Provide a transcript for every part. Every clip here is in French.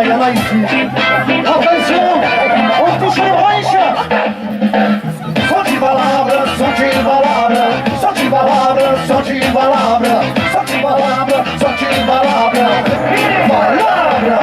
il y en a ici. Attention, on touche les branches. Sont-ils valables, sont-ils valables, sont-ils valables, sont-ils valables, sont-ils valables, sont-ils valables, valables.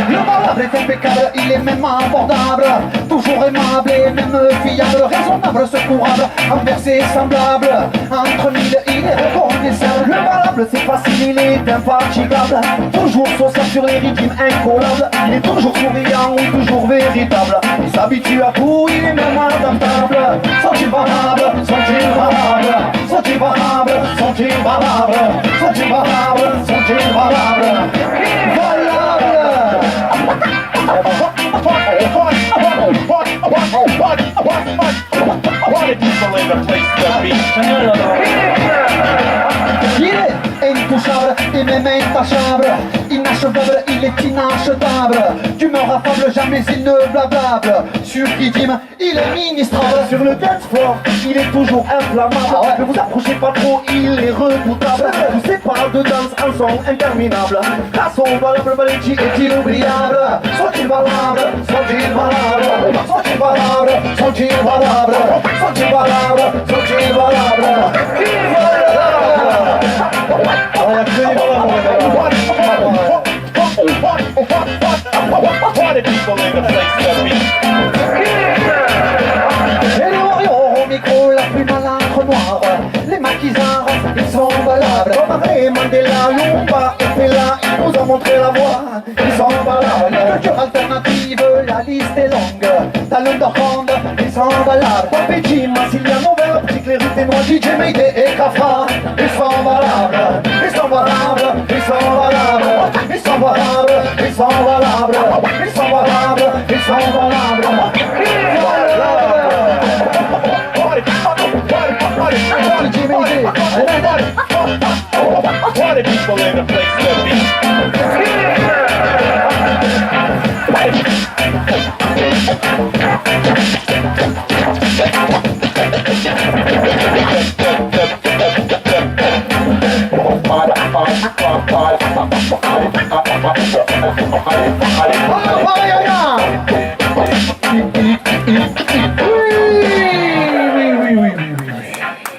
Le valable est impeccable, il est même abordable, toujours aimable et même fiable, raisonnable, secourable, envers ses semblables. Entre mille, il est reconnaissable. Le valable, c'est facile, il est infatigable, toujours social sur les rythmes incollables. Il est toujours souriant ou toujours véritable. Il s'habitue à tout, il est même adaptable. Sont-ils valables, sont-ils valables, sont-ils valables, sont-ils valables, sont-ils valables, sont-ils valables, valables. Il est intouchable et même intachable, inachevable, il est inachetable, d'humeur affable, jamais il ne blablable, sur rythme, il est ministrable, sur le dance floor, il est toujours inflammable, ne vous approchez pas trop, il est redoutable, vous sépare de danse un son interminable, grâce au valable Valenci est inoubliable, sont-ils valables, sont-ils valables, sont-ils valables, sont-ils valables, sont-ils valables, sont-ils valables, Party people in the place to be. Et les warriors au micro, la plus malandre noire, les maquisards, ils sont valables. Comme Ray Mandela, Lumba et Fela, ils nous ont montré la voie, ils sont valables. Culture alternative, la liste est longue, dans l'underground, ils sont valables. Papéji, Massiliano, Vert, Petit Clérité, Noir, DJ, Mayday et Cafra, ils sont valables, ils sont valables, ils sont valables, ils sont valables, ils sont valables, ils sont valables, ils sont valables. Party people in the place to be. Party